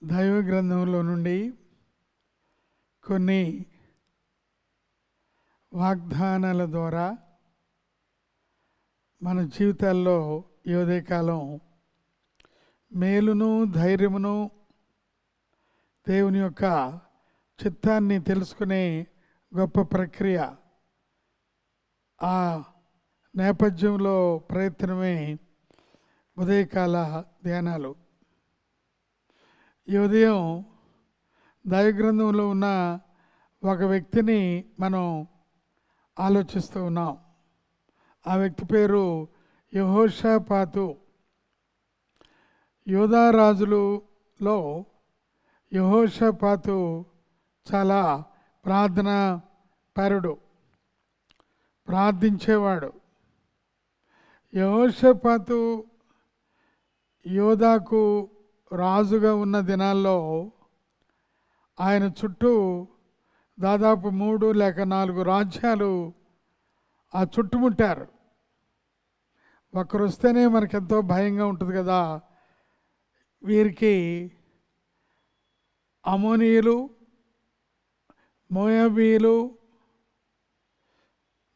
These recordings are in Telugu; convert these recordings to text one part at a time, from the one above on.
దైవ గ్రంథంలో నుండి కొన్ని వాగ్దానాల ద్వారా మన జీవితాల్లో ఈ ఉదయకాలం మేలును ధైర్యమును దేవుని యొక్క చిత్తాన్ని తెలుసుకునే గొప్ప ప్రక్రియ. ఆ నేపథ్యంలో ప్రయత్నమే ఉదయకాల ధ్యానాలు. ఈ ఉదయం దైవగ్రంథంలో ఉన్న ఒక వ్యక్తిని మనం ఆలోచిస్తూ ఉన్నాం. ఆ వ్యక్తి పేరు యెహోషాపాతు. యూదా రాజులలో యెహోషాపాతు చాలా ప్రార్థనా పరుడు, ప్రార్థించేవాడు. యెహోషాపాతు యూదాకు రాజుగా ఉన్న దినాల్లో ఆయన చుట్టూ దాదాపు 3 లేక 4 రాజ్యాలు ఆ చుట్టుముట్టారు. ఒకరు వస్తేనే మనకెంతో భయంగా ఉంటుంది కదా. వీరికి అమోనీయులు, మోయాబీయులు,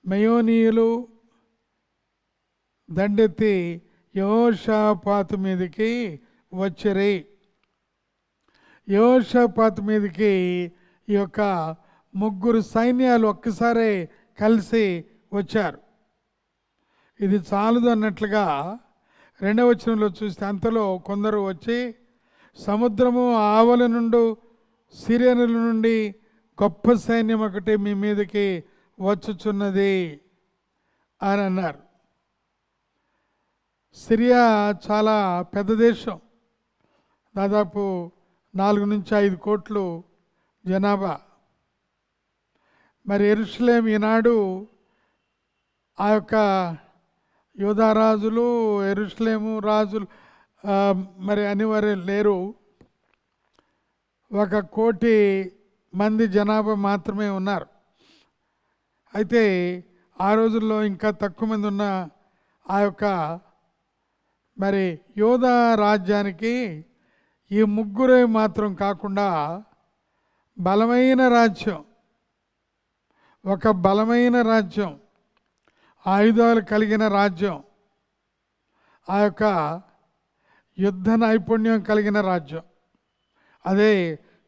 మెయోనీయులు దండెత్తి యెహోషాపాతు మీదకి వచ్చరి. యెహోషాపాతు మీదకి ఈ యొక్క 3 సైన్యాలు ఒక్కసారే కలిసి వచ్చారు. ఇది చాలదు అన్నట్లుగా 2వ వచనంలో చూస్తే, అంతలో కొందరు వచ్చి సముద్రము ఆవల నుండి సిరియనుల నుండి గొప్ప సైన్యం ఒకటి మీ మీదకి వచ్చుచున్నది అని అన్నారు. సిరియా చాలా పెద్ద దేశం, దాదాపు 4 నుంచి 5 కోట్లు జనాభా. మరి యెరూషలేము ఈనాడు ఆ యొక్క యూదా రాజులు, యెరూషలేము రాజులు మరి అనివారు లేరు. 1 కోటి మంది జనాభా మాత్రమే ఉన్నారు. అయితే ఆ రోజుల్లో ఇంకా తక్కువ మంది ఉన్న ఆ యొక్క మరి యూదా రాజ్యానికి ఈ 3 మాత్రం కాకుండా బలమైన రాజ్యం, ఒక బలమైన రాజ్యం, ఆయుధాలు కలిగిన రాజ్యం, ఆ యొక్క యుద్ధ నైపుణ్యం కలిగిన రాజ్యం, అదే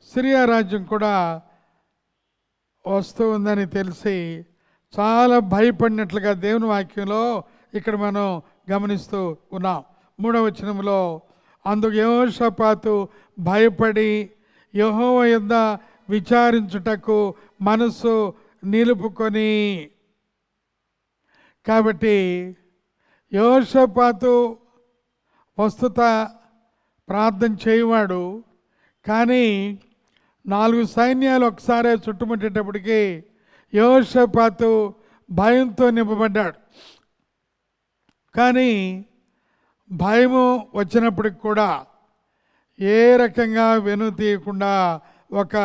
సిరియా రాజ్యం కూడా వస్తూ ఉందని తెలిసి చాలా భయపడినట్లుగా దేవుని వాక్యంలో ఇక్కడ మనం గమనిస్తూ ఉన్నాం. 3వ వచనంలో, అందుకు యెహోషాపాతు భయపడి యెహోవా యొద్ద విచారించుటకు మనసు నిలుపుకొని. కాబట్టి యెహోషాపాతు ప్రస్తుత ప్రార్థన చేయవాడు, కానీ 4 సైన్యాలు ఒకసారి చుట్టుముట్టేటప్పటికి యెహోషాపాతు భయంతో నింపబడ్డాడు. కానీ భయము వచ్చినప్పటికి కూడా ఏ రకంగా వెనుతీయకుండా ఒక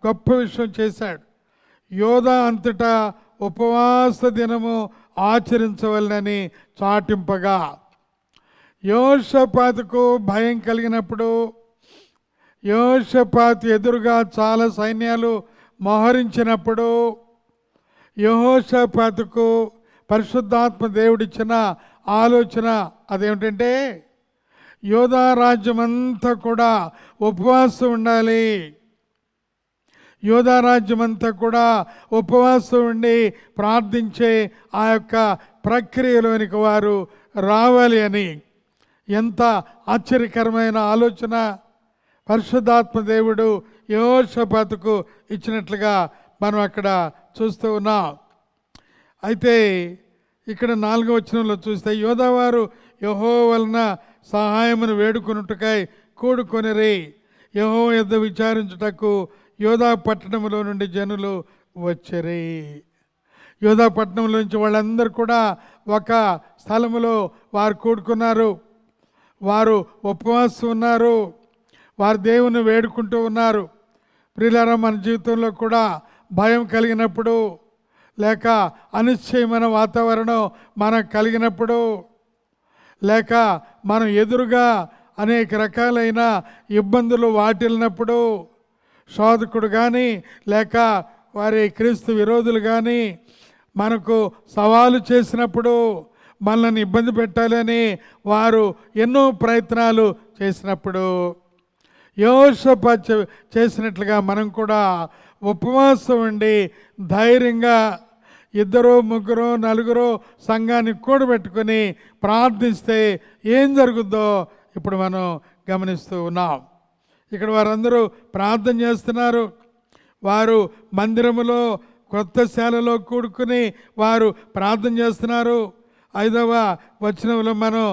గొప్ప విషయం చేశాడు. యోధా అంతటా ఉపవాస దినము ఆచరించవలనని చాటింపగా, యెహోషాపాతుకు భయం కలిగినప్పుడు, యెహోషాపాతు ఎదురుగా చాలా సైన్యాలు మోహరించినప్పుడు, యెహోషాపాతుకు పరిశుద్ధాత్మ దేవుడిచ్చిన ఆలోచన అదేమిటంటే, యూదా రాజ్యమంతా కూడా ఉపవాసం ఉండాలి, యూదా రాజ్యమంతా కూడా ఉపవాసం ఉండి ప్రార్థించే ఆ యొక్క ప్రక్రియలోనికి వారు రావాలి అని. ఎంత ఆశ్చర్యకరమైన ఆలోచన పరిశుద్ధాత్మ దేవుడు యెహోషాపాతుకు ఇచ్చినట్లుగా మనం అక్కడ చూస్తూ ఉన్నాం. అయితే ఇక్కడ 4వ వచనంలో చూస్తే, యోధావారు యెహోవా వలన సహాయమును వేడుకొనుటకై కూడుకొనిరి. యెహోవా యొద్ద విచారించుటకు యోధా పట్టణంలో నుండి జనులు వచ్చరి. యోధా పట్టణంలో నుంచి వాళ్ళందరూ కూడా ఒక స్థలములో వారు కూడుకున్నారు. వారు ఉపవాసం ఉన్నారు, వారు దేవుని వేడుకుంటూ ఉన్నారు. ప్రియులారా, మన జీవితంలో కూడా భయం కలిగినప్పుడు, లేక అనిశ్చయమైన వాతావరణం మనకు కలిగినప్పుడు, లేక మనం ఎదురుగా అనేక రకాలైన ఇబ్బందులు వాటిల్లినప్పుడు శోధకుడు కానీ లేక వారి క్రీస్తు విరోధులు కానీ మనకు సవాలు చేసినప్పుడు మనల్ని ఇబ్బంది పెట్టాలని వారు ఎన్నో ప్రయత్నాలు చేసినప్పుడు యెహోషాపాతు చేసినట్లుగా మనం కూడా ఉపవాసం ఉండి ధైర్యంగా 2, 3, 4 సంఘాన్ని కూడబెట్టుకొని ప్రార్థిస్తే ఏం జరుగుద్దో ఇప్పుడు మనం గమనిస్తూ ఉన్నాం. ఇక్కడ వారందరూ ప్రార్థన చేస్తున్నారు. వారు మందిరములో కొత్త శాలలో కూడుకుని వారు ప్రార్థన చేస్తున్నారు. 5వ వచనంలో మనం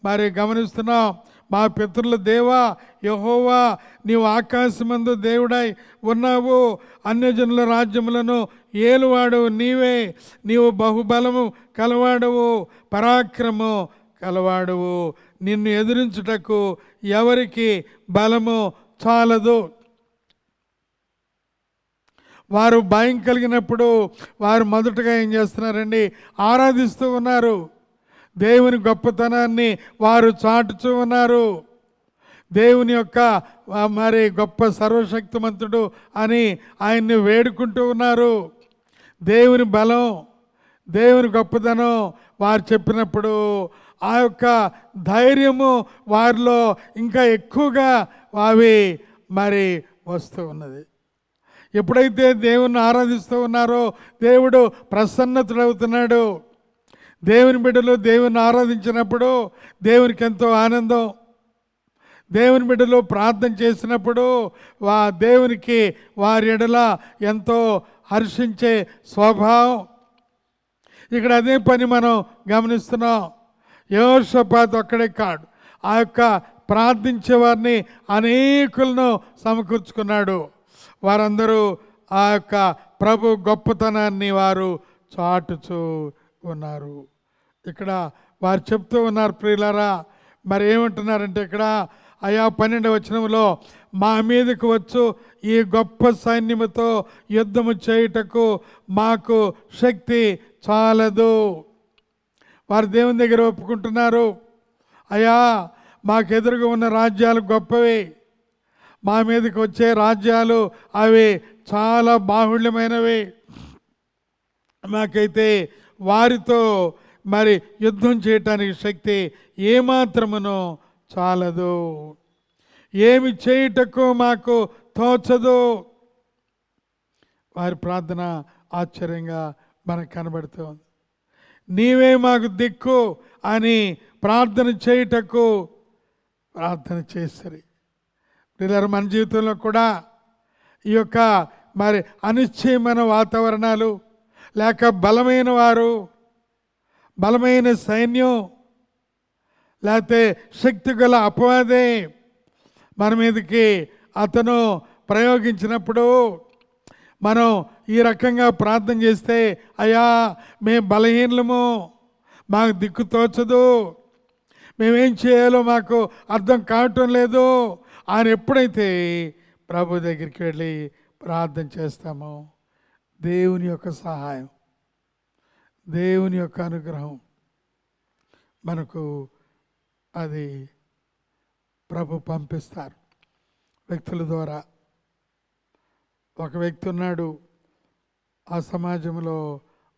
మరి గమనిస్తున్నాం, మా పితరుల దేవా యెహోవా, నీవు ఆకాశమందు దేవుడై ఉన్నావు, అన్యజనుల రాజ్యములను ఏలువాడు నీవే, నీవు బహుబలము కలవాడవు, పరాక్రము కలవాడవు, నిన్ను ఎదిరించుటకు ఎవరికి బలము చాలదు. వారు భయం కలిగినప్పుడు వారు మొదటగా ఏం చేస్తున్నారండి? ఆరాధిస్తూ ఉన్నారు. దేవుని గొప్పతనాన్ని వారు చాటుతూ ఉన్నారు. దేవుని యొక్క మరి గొప్ప సర్వశక్తిమంతుడు అని ఆయన్ని వేడుకుంటూ ఉన్నారు. దేవుని బలం, దేవుని గొప్పతనం వారు చెప్పినప్పుడు ఆ యొక్క ధైర్యము వారిలో ఇంకా ఎక్కువగా అవి మరి వస్తూ ఉన్నది. ఎప్పుడైతే దేవుణ్ణి ఆరాధిస్తూ ఉన్నారో దేవుడు ప్రసన్నతుడవుతున్నాడు. దేవుని బిడ్డలు దేవుని ఆరాధించినప్పుడు దేవునికి ఎంతో ఆనందం. దేవుని బిడ్డలు ప్రార్థన చేసినప్పుడు దేవునికి వారి ఎడల ఎంతో హర్షించే స్వభావం. ఇక్కడ అదే పని మనం గమనిస్తున్నాం. యెహోషాపాతు ఒక్కడే కాడు, ఆ యొక్క ప్రార్థించే వారిని అనేకులను సమకూర్చుకున్నాడు. వారందరూ ఆ యొక్క ప్రభు గొప్పతనాన్ని వారు చాటుచూ ఉన్నారు. ఇక్కడ వారు చెప్తూ ఉన్నారు, ప్రియులారా, మరి ఏమంటున్నారంటే ఇక్కడ అయా 12వ వచనంలో, మా మీదకు వచ్చు ఈ గొప్ప సైన్యముతో యుద్ధము చేయుటకు మాకు శక్తి చాలదు. వారు దేవుని దగ్గర ఒప్పుకుంటున్నారు, అయ్యా మాకు ఎదురుగా ఉన్న రాజ్యాలు గొప్పవి, మా మీదకి వచ్చే రాజ్యాలు అవి చాలా బాహుళ్యమైనవి, మాకైతే వారితో మరి యుద్ధం చేయటానికి శక్తి ఏమాత్రమునో చాలదు, ఏమి చేయుటకు మాకు తోచదు. వారి ప్రార్థన ఆశ్చర్యంగా మనకు కనబడుతుంది. నీవే మాకు దిక్కు అని ప్రార్థన చేయుటకు ప్రార్థన చేస్తారు. పిల్లలు, మన జీవితంలో కూడా ఈ యొక్క మరి అనిశ్చయమైన వాతావరణాలు లేక బలమైన వారు, బలమైన సైన్యం, లేకపోతే శక్తి గల అపవాదే మన మీదకి అతను ప్రయోగించినప్పుడు మనం ఈ రకంగా ప్రార్థన చేస్తే, అయ్యా మేము బలహీనము, మాకు దిక్కు తోచదు, మేమేం చేయాలో మాకు అర్థం కావటం లేదు అని ఎప్పుడైతే ప్రభు దగ్గరికి వెళ్ళి ప్రార్థన చేస్తామో దేవుని యొక్క సహాయం, దేవుని యొక్క అనుగ్రహం మనకు అది ప్రభు పంపిస్తారు వ్యక్తుల ద్వారా. ఒక వ్యక్తి ఉన్నాడు, ఆ సమాజంలో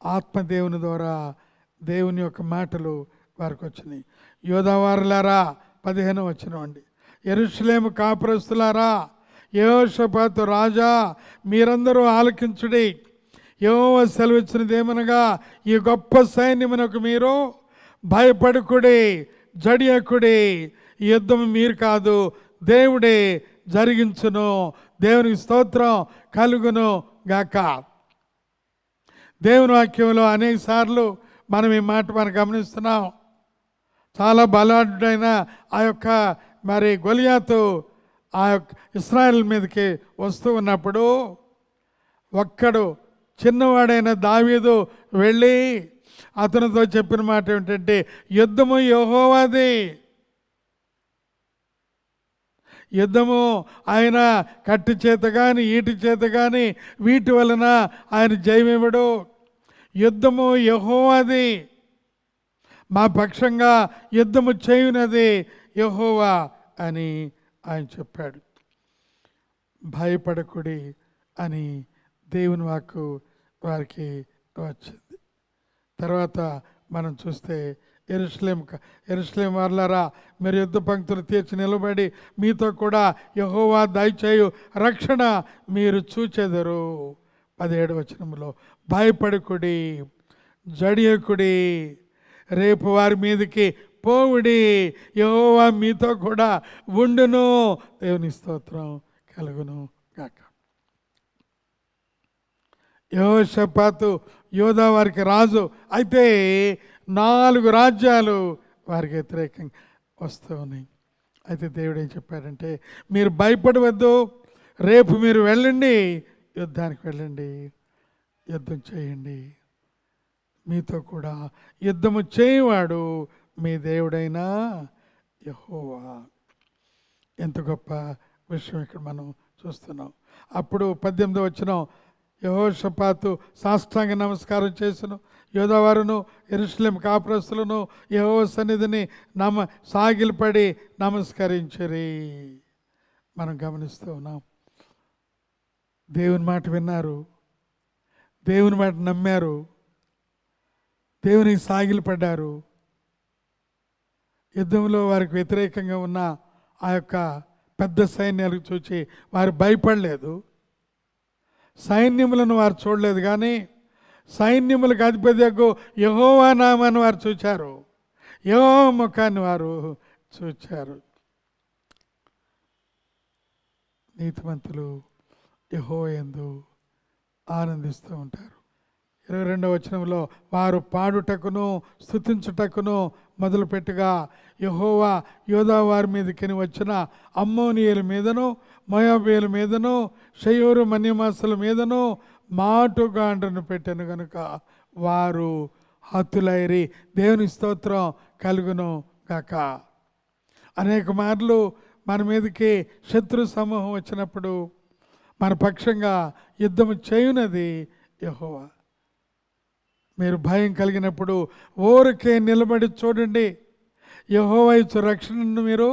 ఆత్మదేవుని ద్వారా దేవుని యొక్క మాటలు వారికి వచ్చినాయి. యోధావారులారా 15వ వచనం అండి, యెరూషలేము కాపురస్తులారా, యెహోషాపాతు రాజా, మీరందరూ ఆలకించుడి. యెహోవా సెలవిచ్చినదేమనగా, ఈ గొప్ప సైన్యమునకు మీరు భయపడుకుడి, జడియకుడి. ఈ యుద్ధం మీరు కాదు, దేవుడే జరిగించును. దేవునికి స్తోత్రం కలుగును గాక. దేవుని వాక్యంలో అనేక సార్లు మనం ఈ మాట మనం గమనిస్తున్నాం. చాలా బలాఢ్యుడైన ఆ యొక్క మరి గొలియాతు ఆ యొక్క ఇశ్రాయేల్ మీదకి వస్తూ ఉన్నప్పుడు ఒక్కడు చిన్నవాడైన దావీదు వెళ్ళి అతనితో చెప్పిన మాట ఏమిటంటే, యుద్ధము యెహోవాది, యుద్ధము ఆయన కట్టి చేత కానీ ఈటి చేత కానీ వీటి వలన ఆయన జయమివ్వడు, యుద్ధము యెహోవాది, మా పక్షంగా యుద్ధము చేయునది యెహోవా అని ఆయన చెప్పాడు. భయపడకుడి అని దేవుని వాక్కు వారికి వచ్చింది. తర్వాత మనం చూస్తే యెరూషలేము వారలారా, మీరు యుద్ధ పంక్తులు తీర్చి నిలబడి మీతో కూడా యెహోవా దయచేయు రక్షణ మీరు చూచెదరు. 17వ వచనంలో భయపడకుడి, జడియకుడి, రేపు వారి మీదకి పోవుడి, యెహోవా మీతో కూడా ఉండును. దేవుని స్తోత్రం కలుగును గాక. యెహోషాపాతు యోధా వారికి రాజు అయితే 4 రాజ్యాలు వారికి వ్యతిరేకంగా వస్తూ ఉన్నాయి. అయితే దేవుడు ఏం చెప్పాడంటే, మీరు భయపడవద్దు, రేపు మీరు వెళ్ళండి, యుద్ధానికి వెళ్ళండి, యుద్ధం చేయండి, మీతో కూడా యుద్ధము చేయవాడు మీ దేవుడైన యెహోవా. ఎంత గొప్ప విషయం ఇక్కడ మనం చూస్తున్నాం. అప్పుడు 18వ వచనం, యెహోషాపాతు సాష్టాంగ నమస్కారం చేసును, యోధావారును యెరూషలేము కాపురస్తులను యెహోవా సన్నిధిని సాగిలపడి నమస్కరించిరి. మనం గమనిస్తూ ఉన్నాం. దేవుని మాట విన్నారు, దేవుని మాట నమ్మారు, దేవునికి సాగిలపడ్డారు. యుద్ధంలో వారికి వ్యతిరేకంగా ఉన్న ఆ యొక్క పెద్ద సైన్యాలకు చూచి వారు భయపడలేదు. సైన్యములను వారు చూడలేదు, కానీ సైన్యములకు అధిపతియగు యెహోవా నామాన్ని వారు చూచారు, యెహోవా ముఖాన్ని వారు చూచారు. నీతిమంతులు యెహోవా యందు ఆనందిస్తూ ఉంటారు. 22వ వచనంలో వారు పాడుటకును స్తుతించుటకును మొదలుపెట్టుగా యెహోవా యోధా వారి మీదకి వచ్చిన అమ్మోనీయుల మీదను మోయాబీయుల మీదను షెయోరు మన్యమాసుల మీదను మాటుగాండ్రను పెట్టాను కనుక వారు హతులైరి. దేవుని స్తోత్రం కలుగును గాక. అనేక మార్లు మన మీదకి శత్రు సమూహం వచ్చినప్పుడు మన పక్షంగా యుద్ధము చేయునది యెహోవా. మీరు భయం కలిగినప్పుడు ఊరికే నిలబడి చూడండి, యెహోవా ఇచ్చు రక్షణను మీరు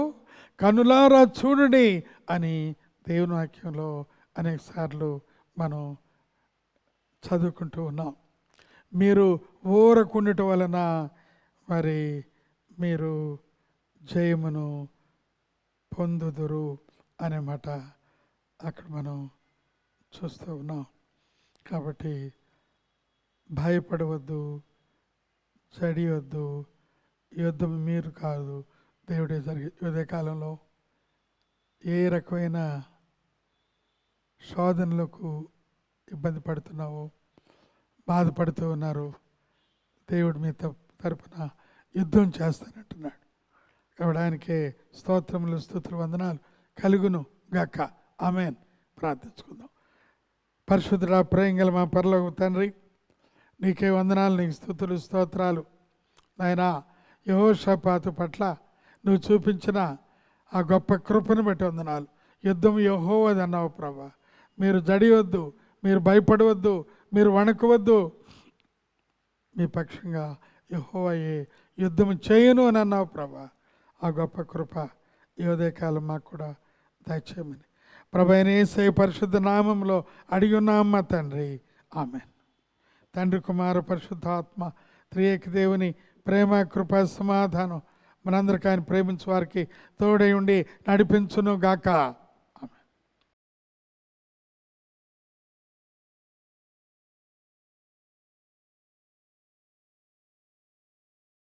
కనులారా చూడండి అని దేవుని వాక్యంలో అనేక సార్లు మనం చదువుకుంటూ ఉన్నాం. మీరు ఊరకుండటం వలన మరి మీరు జయమును పొందుదురు అనే మాట అక్కడ మనం చూస్తూ ఉన్నాం. కాబట్టి భయపడవద్దు, చడియొద్దు, యుద్ధం మీరు కాదు, దేవుడే జరిగే. యుద్ధ కాలంలో ఏ రకమైన శోధనలకు ఇబ్బంది పడుతున్నావో, బాధపడుతూ ఉన్నారు, దేవుడు మీ తరపున యుద్ధం చేస్తానంటున్నాడు. కాబట్టి ఆయనకే స్తోత్రములు స్తుతులు వందనాలు కలుగును గాక. ఆమేన్. ప్రార్థించుకుందాం. పరిశుద్ధుడా, ప్రేమగల మా పరలోక తండ్రి, నీకే వందనాలు, నీకు స్తుతులు స్తోత్రాలు. నాయనా, యెహోషాపాతు పట్ల నువ్వు చూపించిన ఆ గొప్ప కృపను బట్టి వందనాలు. యుద్ధం యెహోవాది అన్నావు ప్రభా. మీరు జడియొద్దు, మీరు భయపడవద్దు, మీరు వణకవద్దు, మీ పక్షంగా యెహోవాయే యుద్ధం చేయను అని అన్నావు ప్రభా. ఆ గొప్ప కృప ఈ ఉదయకాలం మాకు కూడా దయచేయమని ప్రభు అయిన యేసయ్య పరిశుద్ధ నామంలో అడిగి ఉన్నాం మా తండ్రి. ఆమేన్. తండ్రి, కుమార పరిశుద్ధాత్మ త్రియేక దేవుని ప్రేమ, కృప, సమాధానం మనందరికీ ఆయన ప్రేమించే వారికి తోడై ఉండి నడిపించును గాక.